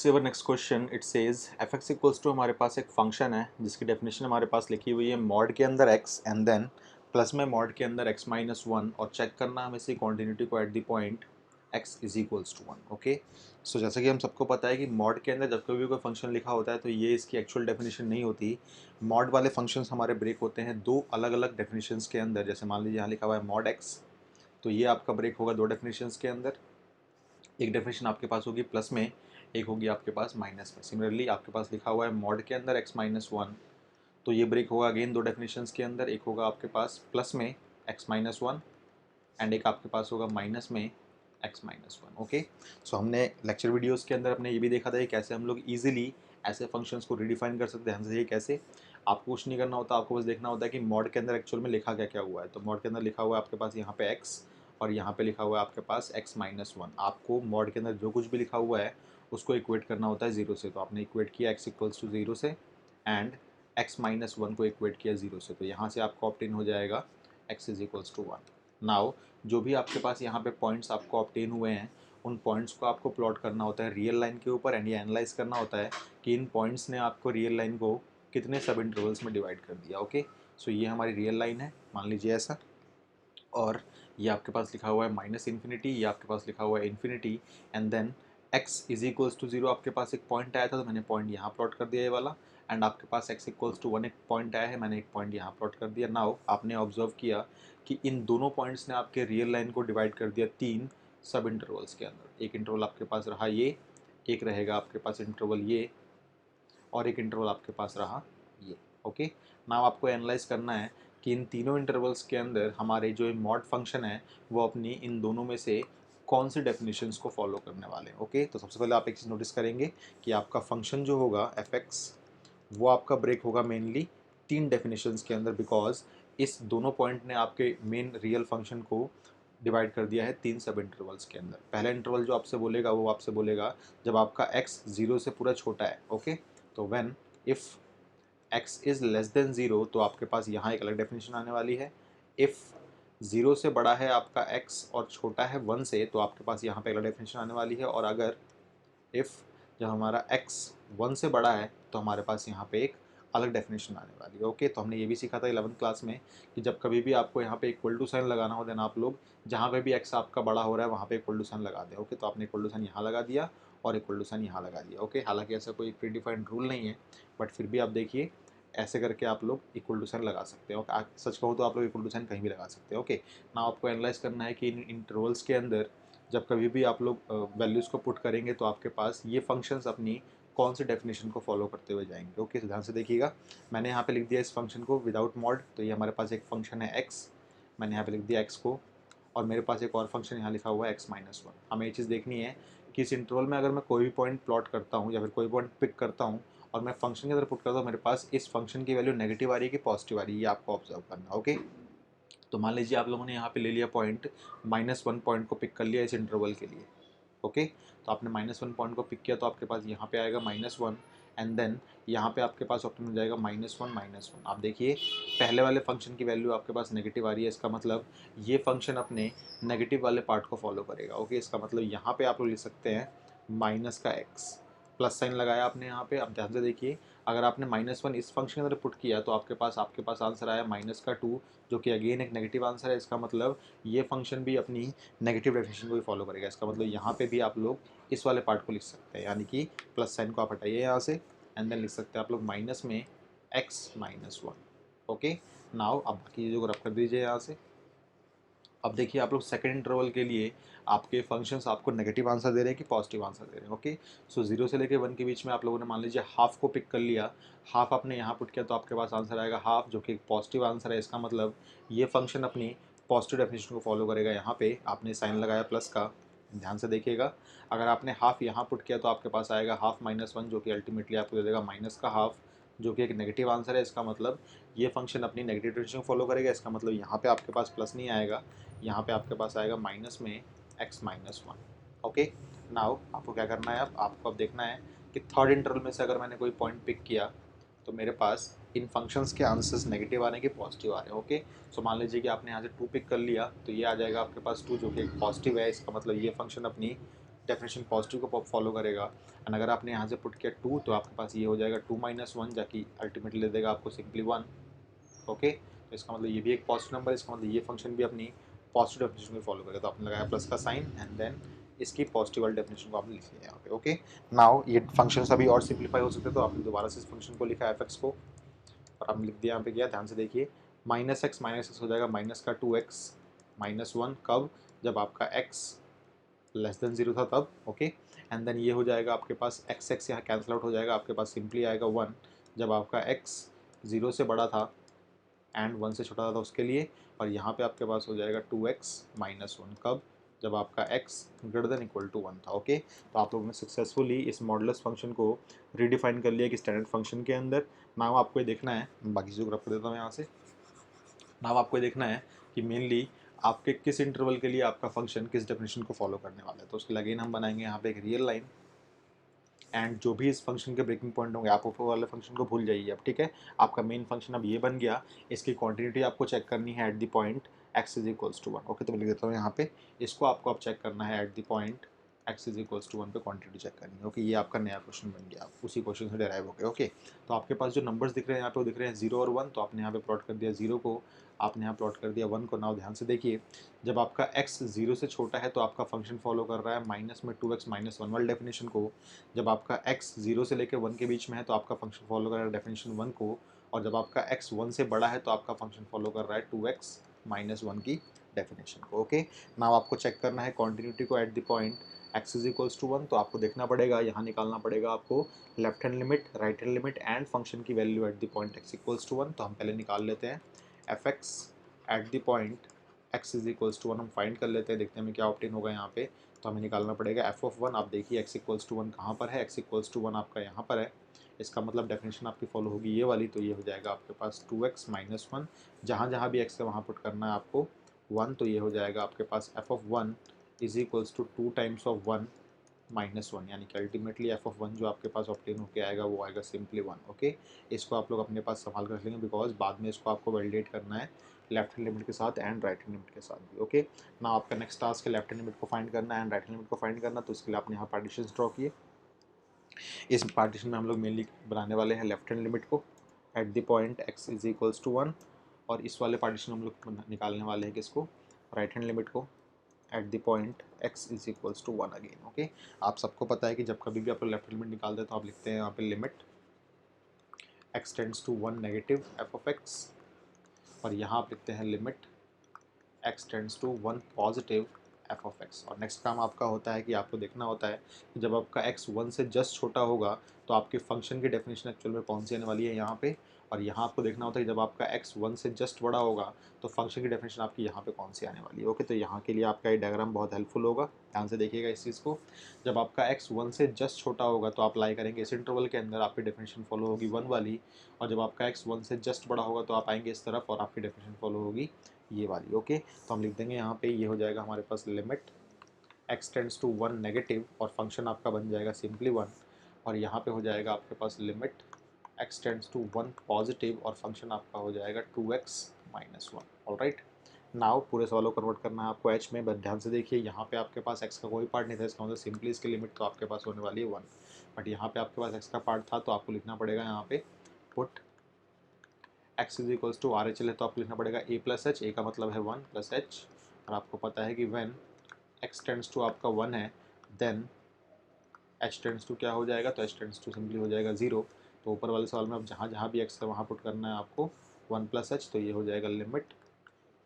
Our next question it says fx equals to हमारे पास एक फंक्शन है जिसकी डेफिनेशन हमारे पास लिखी हुई है मॉड के अंदर x एंड देन प्लस में मॉड के अंदर x माइनस वन और चेक करना हमें इसी कॉन्टिन्यूटी को at the point x is equals to one. Okay, so जैसा कि हम सबको पता है कि मॉड के अंदर जब कभी भी कोई फंक्शन लिखा होता है तो ये इसकी एक्चुअल डेफिनेशन नहीं होती। मॉड वाले फंक्शंस हमारे ब्रेक होते हैं दो अलग अलग डेफिनेशंस के अंदर। जैसे मान लीजिए यहाँ लिखा हुआ है मॉड x, तो ये आपका ब्रेक होगा दो डेफिनेशंस के अंदर। एक डेफिनेशन आपके पास होगी प्लस में, एक होगी आपके पास माइनस में। सिमिलरली आपके पास लिखा हुआ है मॉड के अंदर x माइनस वन, तो ये ब्रेक होगा अगेन दो डेफिनेशंस के अंदर। एक होगा आपके पास प्लस में x माइनस वन एंड एक आपके पास होगा माइनस में x माइनस वन। ओके, सो हमने लेक्चर वीडियोस के अंदर अपने ये भी देखा था कि कैसे हम लोग इजीली ऐसे फंक्शंस को रिडिफाइन कर सकते हैं। हमसे ये कैसे, आपको कुछ नहीं करना होता, आपको बस देखना होता है कि मॉड के अंदर एक्चुअल में लिखा क्या क्या हुआ है। तो मॉड के अंदर लिखा हुआ है आपके पास यहाँ पे x और यहाँ पे लिखा हुआ है आपके पास x माइनस वन। आपको मॉड के अंदर जो कुछ भी लिखा हुआ है उसको इक्वेट करना होता है जीरो से। तो आपने इक्वेट किया x इक्वल्स टू जीरो से एंड x माइनस वन को इक्वेट किया जीरो से, तो यहाँ से आपको ऑप्टेन हो जाएगा x is equals to one. Now जो भी आपके पास यहाँ पे पॉइंट्स आपको ऑब्टेन हुए हैं उन पॉइंट्स को आपको प्लॉट करना होता है रियल लाइन के ऊपर एंड ये एनालाइज करना होता है कि इन पॉइंट्स ने आपको रियल लाइन को कितने सब इंटरवल्स में डिवाइड कर दिया। ओके, सो ये हमारी रियल लाइन है, मान लीजिए ऐसा। और ये आपके पास लिखा हुआ है माइनस इन्फिनिटी, ये आपके पास लिखा हुआ है infinity and then x is equals to zero. आपके पास एक पॉइंट आया था तो मैंने पॉइंट यहाँ प्लॉट कर दिया ये वाला, एंड आपके पास x इक्वल्स टू वन एक पॉइंट आया है, मैंने एक पॉइंट यहाँ प्लॉट कर दिया। नाउ आपने ऑब्जर्व किया कि इन दोनों पॉइंट्स ने आपके रियल लाइन को डिवाइड कर दिया तीन सब इंटरवल्स के अंदर। एक इंटरवल आपके पास रहा ये, एक रहेगा आपके पास इंटरवल ये, और एक इंटरवल आपके पास रहा ये। ओके, नाउ आपको एनालाइज करना है कि इन तीनों इंटरवल्स के अंदर हमारे जो मॉड फंक्शन है वो अपनी इन दोनों में से कौन से डेफिनेशंस को फॉलो करने वाले हैं। ओके, तो सबसे पहले आप एक चीज़ नोटिस करेंगे कि आपका फंक्शन जो होगा एफ एक्स वो आपका ब्रेक होगा मेनली तीन डेफिनेशंस के अंदर, बिकॉज इस दोनों पॉइंट ने आपके मेन रियल फंक्शन को डिवाइड कर दिया है तीन सब इंटरवल्स के अंदर। पहला इंटरवल जो आपसे बोलेगा वो आपसे बोलेगा जब आपका x जीरो से पूरा छोटा है। ओके, तो when if x is less than zero तो आपके पास यहाँ एक अलग डेफिनेशन आने वाली है। इफ़ ज़ीरो से बड़ा है आपका x और छोटा है वन से तो आपके पास यहाँ पे अलग डेफिनेशन आने वाली है। और अगर इफ़ जब हमारा x वन से बड़ा है तो हमारे पास यहाँ पे एक अलग डेफिनेशन आने वाली है। ओके, तो हमने ये भी सीखा था 11th क्लास में कि जब कभी भी आपको यहाँ पे इक्वल टू साइन लगाना हो देना आप लोग जहाँ पे भी x आपका बड़ा हो रहा है वहाँ पे इक्वल टू साइन लगा दें। ओके, तो आपने इक्वल टू साइन यहाँ लगा दिया और इक्वल टू साइन यहाँ लगा दिया। ओके, हालांकि ऐसा कोई प्री डिफाइंड रूल नहीं है, बट फिर भी आप देखिए ऐसे करके आप लोग इक्वल टू साइन लगा सकते हो। सच कहूँ तो आप लोग इक्वल टू साइन कहीं भी लगा सकते हो। ओके, ना आपको एनालाइज करना है कि इन इंटरवल्स के अंदर जब कभी भी आप लोग वैल्यूज़ को पुट करेंगे तो आपके पास ये फंक्शंस अपनी कौन से डेफिनेशन को फॉलो करते हुए जाएंगे। ओके, तो ध्यान से देखिएगा, मैंने यहाँ पे लिख दिया इस फंक्शन को विदाउट मॉड, तो ये हमारे पास एक फंक्शन है x, मैंने यहाँ पे लिख दिया x को, और मेरे पास एक और फंक्शन यहाँ लिखा हुआ है x माइनस वन। हमें ये चीज़ देखनी है कि इस इंटरवल में अगर मैं कोई भी पॉइंट प्लॉट करता हूँ या फिर कोई पॉइंट पिक करता हूँ और मैं फंक्शन के अंदर पुट करता हूँ मेरे पास इस फंक्शन की वैल्यू नेगेटिव आ रही है कि पॉजिटिव आ रही है, ये आपको ऑब्जर्व करना। ओके, तो मान लीजिए आप लोगों ने यहाँ पे ले लिया पॉइंट माइनस वन पॉइंट को पिक कर लिया इस इंटरवल के लिए। ओके, तो आपने माइनस वन पॉइंट को पिक किया तो आपके पास यहाँ पे आएगा माइनस वन एंड देन यहाँ पे आपके पास ऑप्शन हो जाएगा माइनस वन माइनस वन। आप देखिए पहले वाले फंक्शन की वैल्यू आपके पास नेगेटिव आ रही है, इसका मतलब ये फंक्शन अपने नेगेटिव वाले पार्ट को फॉलो करेगा। ओके, इसका मतलब यहाँ पे आप लोग लिख सकते हैं माइनस का एक्स, प्लस साइन लगाया आपने यहाँ पे। अब ध्यान से देखिए अगर आपने माइनस वन इस फंक्शन के अंदर पुट किया तो आपके पास आंसर आया माइनस का टू, जो कि अगेन एक नेगेटिव आंसर है। इसका मतलब ये फंक्शन भी अपनी नेगेटिव डेफिनेशन को भी फॉलो करेगा। इसका मतलब यहाँ पे भी आप लोग इस वाले पार्ट को लिख सकते हैं, यानी कि प्लस साइन को आप हटाइए यहाँ से एंड देन लिख सकते हैं आप लोग माइनस में x minus one. Okay, now अब बाकी चीज़ों को रख कर दीजिए यहाँ से। अब देखिए आप लोग सेकंड इंटरवल के लिए आपके फंक्शंस आपको नेगेटिव आंसर दे रहे हैं कि पॉजिटिव आंसर दे रहे हैं। ओके, सो जीरो से लेके वन के बीच में आप लोगों ने मान लीजिए हाफ को पिक कर लिया, हाफ आपने यहाँ पुट किया तो आपके पास आंसर आएगा हाफ, जो कि एक पॉजिटिव आंसर है। इसका मतलब ये फंक्शन अपनी पॉजिटिव डेफिनेशन को फॉलो करेगा। यहाँ पे आपने साइन लगाया प्लस का, ध्यान से देखिएगा अगर आपने हाफ यहाँ पुट किया तो आपके पास आएगा हाफ माइनस वन, जो कि अल्टीमेटली आपको दे देगा माइनस का हाफ, जो कि एक नेगेटिव आंसर है। इसका मतलब ये फंक्शन अपनी नेगेटिव डेफिनेशन को फॉलो करेगा। इसका मतलब यहाँ पे आपके पास प्लस नहीं आएगा, यहाँ पे आपके पास आएगा माइनस में x minus one. Okay, now आपको क्या करना है, अब आपको अब देखना है कि थर्ड इंटरवल में से अगर मैंने कोई पॉइंट पिक किया तो मेरे पास इन फंक्शंस के आंसर्स नेगेटिव आ रहे हैं कि पॉजिटिव आ रहे हैं। ओके, सो मान लीजिए कि आपने यहाँ से टू पिक कर लिया तो ये आ जाएगा आपके पास टू, जो कि एक पॉजिटिव है। इसका मतलब ये फंक्शन अपनी डेफिनेशन पॉजिटिव को फॉलो करेगा। एंड अगर आपने यहाँ से पुट किया 2 तो आपके पास ये हो जाएगा 2 माइनस 1, जाकि अल्टीमेटली दे देगा आपको सिंपली 1। ओके, तो इसका मतलब ये भी एक पॉजिटिव नंबर है, इसका मतलब ये फंक्शन भी अपनी पॉजिटिव डेफिनेशन को फॉलो करेगा। तो आपने लगाया प्लस का साइन एंड देन इसकी पॉजिटिव वाली डेफिनेशन को आपने लिख लिया यहाँ पे। ओके, नाउ ये फंक्शन अभी और सिंप्लीफाई हो सकते हैं, तो आपने दोबारा से इस फंक्शन को लिखा एफ एक्स को और आपने लिख दिया यहाँ पे। क्या, ध्यान से देखिए, माइनस एक्स हो जाएगा माइनस का 2x माइनस 1, कब, जब आपका x लेस देन 0 था तब। ओके, एंड देन ये हो जाएगा आपके पास एक्स एक्स यहाँ कैंसिल आउट हो जाएगा, आपके पास सिंपली आएगा 1 जब आपका x 0 से बड़ा था एंड 1 से छोटा था उसके लिए। और यहाँ पे आपके पास हो जाएगा 2x माइनस 1, कब, जब आपका x greater than equal to 1 था। ओके, तो आप लोगों ने सक्सेसफुली इस मॉडुलस फंक्शन को रीडिफाइन कर लिया कि स्टैंडर्ड फंक्शन के अंदर। नाउ आपको ये देखना है, बाकी चीज़ों को रख देता हूँ यहाँ से। नाउ आपको ये देखना है कि मेनली आपके किस इंटरवल के लिए आपका फंक्शन किस डेफिनेशन को फॉलो करने वाला है। तो उसके लिए अगेन हम बनाएंगे यहाँ पे एक रियल लाइन, एंड जो भी इस फंक्शन के ब्रेकिंग पॉइंट होंगे आप ऊपर वाले फंक्शन को भूल जाइए अब। ठीक है, आपका मेन फंक्शन अब ये बन गया, इसकी क्वांटिटी आपको चेक करनी है at the point x is equals to 1। Okay, तो मैं लिख देता हूँ यहाँ पे, इसको आपको अब चेक करना है at the point x is equals to 1 पे क्वांटिटी चेक करनी है। ओके, ये आपका नया क्वेश्चन बन गया, आप उसी क्वेश्चन से डेराइव हो गए। ओके, तो आपके पास जो नंबर्स दिख रहे हैं यहाँ पे वो दिख रहे हैं 0 और 1, तो आपने यहाँ पे प्लॉट कर दिया 0 को, आपने यहाँ प्लॉट कर दिया 1 को। नाउ ध्यान से देखिए, जब आपका x 0 से छोटा है तो आपका फंक्शन फॉलो कर रहा है माइनस में 2x माइनस 1 वाली डेफिनेशन को। जब आपका x 0 से लेकर 1 के बीच में है तो आपका फंक्शन फॉलो कर रहा है डेफिनेशन 1 को। और जब आपका x 1 से बड़ा है तो आपका फंक्शन फॉलो कर रहा है 2x माइनस 1 की डेफिनेशन को। ओके, नाउ आपको चेक करना है कॉन्टिन्यूटी को at the point x is equals to 1। तो आपको देखना पड़ेगा, यहाँ निकालना पड़ेगा आपको left hand limit, right hand limit and function की value at the point x equals to 1। तो हम पहले निकाल लेते हैं F X at the point x is equals to 1, हम फाइंड कर लेते हैं, देखते हैं हमें क्या ऑब्टेन होगा यहाँ पे। तो हमें निकालना पड़ेगा एफ ऑफ 1। आप देखिए x इक्वल्स टू 1 कहाँ पर है, x इक्वल्स टू 1 आपका यहाँ पर है, इसका मतलब डेफिनेशन आपकी फॉलो होगी ये वाली। तो ये हो जाएगा आपके पास 2x माइनस 1, जहाँ जहाँ भी x है वहाँ पुट करना है आपको 1। तो ये हो जाएगा आपके पास F of 1 is equals to 2 times of 1 minus 1, यानी कि अल्टीमेटली एफ ऑफ 1 जो आपके पास ऑब्टेन होकर आएगा वो आएगा सिंपली 1। ओके, इसको आप लोग अपने पास संभाल कर रख लेंगे, बिकॉज बाद में इसको आपको वैलिडेट करना है लेफ्ट हैंड लिमिट के साथ एंड राइट हैंड लिमिट के साथ भी। ओके, ना आपका नेक्स्ट टास्क है लेफ्ट हैंड लिमिट को फाइंड करना है एंड राइट हैंड लिमिट को फाइंड करना। तो इसके लिए आपने यहाँ पार्टीशन ड्रॉ किए। इस पार्टीशन में हम लोग मेनली बनाने वाले हैं लेफ्ट हैंड लिमिट को at the point x is equals to 1, और इस वाले पार्टीशन हम लोग निकालने वाले हैं किसको, राइट हैंड लिमिट को at the point x is equals to 1 again. Okay, आप सबको पता है कि जब कभी भी आप लेफ्ट लिमिट निकालते हैं तो आप लिखते हैं यहाँ पे limit x tends to 1 negative F of x, और यहाँ आप लिखते हैं limit x tends to 1 positive F of x। और नेक्स्ट काम आपका होता है कि आपको देखना होता है कि जब आपका x 1 से जस्ट छोटा होगा तो आपके फंक्शन की डेफिनेशन एक्चुअल में कौन सी आने वाली है यहाँ पे, और यहाँ आपको देखना होता है कि जब आपका x 1 से जस्ट बड़ा होगा तो फंक्शन की डेफिनेशन आपकी यहाँ पे कौन सी आने वाली है। ओके, तो यहाँ के लिए आपका ये डायग्राम बहुत हेल्पफुल होगा, ध्यान से देखिएगा इस चीज़ को। जब आपका x 1 से जस्ट छोटा होगा तो आप लाई करेंगे इस इंटरवल के अंदर, आपकी डेफिनेशन फॉलो होगी 1 वाली। और जब आपका x 1 से जस्ट बड़ा होगा तो आप आएंगे इस तरफ और आपकी डेफिनेशन फॉलो होगी ये वाली। ओके, तो हम लिख देंगे यहाँ पे, ये हो जाएगा हमारे पास limit x tends to 1 negative और फंक्शन आपका बन जाएगा सिंपली 1, और यहाँ पे हो जाएगा आपके पास limit x tends to 1 positive और फंक्शन आपका हो जाएगा 2x माइनस 1। ऑलराइट, नाउ पूरे सवालों को कन्वर्ट करना है आपको h में, बट ध्यान से देखिए यहाँ पे आपके पास x का कोई पार्ट नहीं था, इसका मतलब सिंपली इसकी लिमिट तो आपके पास होने वाली है 1। बट यहाँ पे आपके पास x का पार्ट था तो आपको लिखना पड़ेगा यहाँ पे put x is equals to RHL है तो आपको लिखना पड़ेगा a प्लस एच, a का मतलब है 1 प्लस एच। और आपको पता है कि व्हेन x टेंड्स टू आपका 1 है देन h टेंड्स टू क्या हो जाएगा, तो h टेंड्स टू सिंपली हो जाएगा 0। तो ऊपर वाले सवाल में अब जहाँ जहाँ भी x है वहाँ पुट करना है आपको 1 प्लस एच। तो ये हो जाएगा limit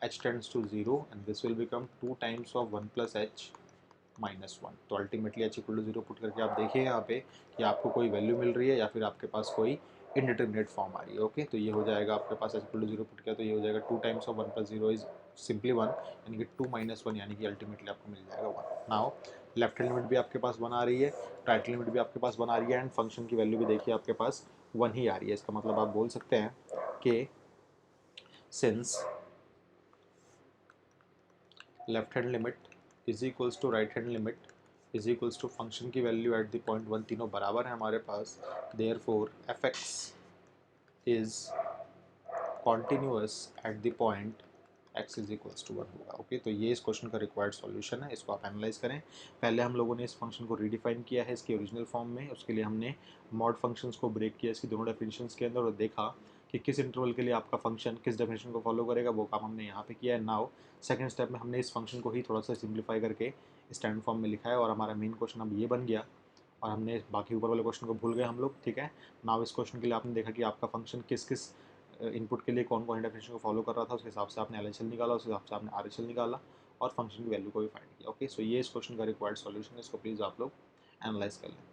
h tends to 0 and this will become 2 times of 1 plus h minus 1। तो ultimately h equal to 0 put करके आप देखिए यहाँ पे कि आपको कोई वैल्यू मिल रही है या फिर आपके पास कोई इनडिटर्मिनेट फॉर्म आ रही है। ओके, तो ये हो जाएगा आपके पास h इक्वल टू 0 पुट किया तो ये हो जाएगा 2 times of 1 plus 0 is simply 1, यानी कि 2 माइनस 1, यानी कि अल्टीमेटली आपको मिल जाएगा 1। नाउ लेफ्ट हैंड लिमिट भी आपके पास 1 आ रही है, राइट लिमिट भी आपके पास 1 आ रही है, एंड फंक्शन की वैल्यू भी देखिए आपके पास 1 ही आ रही है। इसका मतलब आप बोल सकते हैं कि since left hand limit is equals to right hand limit is equals to function की वैल्यू एट द पॉइंट 1, तीनों बराबर है हमारे पास, therefore F X is continuous at the point x is equals to 1 होगा। ओके, तो ये इस क्वेश्चन का रिक्वायर्ड सॉल्यूशन है, इसको आप एनालाइज करें। पहले हम लोगों ने इस फंक्शन को रीडिफाइन किया है इसकी ओरिजिनल फॉर्म में, उसके लिए हमने मॉड फंक्शंस को ब्रेक किया इसकी दोनों डेफिनेशंस के अंदर और देखा कि किस इंटरवल के लिए आपका फंक्शन किस डेफिनेशन को फॉलो करेगा, वो काम हमने यहाँ पे किया है। नाउ सेकंड स्टेप में हमने इस फंक्शन को ही थोड़ा सा सिंप्लीफाई करके स्टैंडर्ड फॉर्म में लिखा है और हमारा मेन क्वेश्चन अब ये बन गया और हमने बाकी ऊपर वाले क्वेश्चन को भूल गए हम लोग। ठीक है, नाउ इस क्वेश्चन के लिए आपने देखा कि आपका फंक्शन किस किस इनपुट के लिए कौन कौन डेफिनेशन को फॉलो कर रहा था, उसके हिसाब से आपने LHL निकाला, उस हिसाब से आपने RHL निकाला और फंक्शन की वैल्यू को भी फाइंड किया। ओके, सो ये इस क्वेश्चन का रिक्वायर्ड सॉल्यूशन है, इसको प्लीज़ आप लोग एनालाइज कर लें।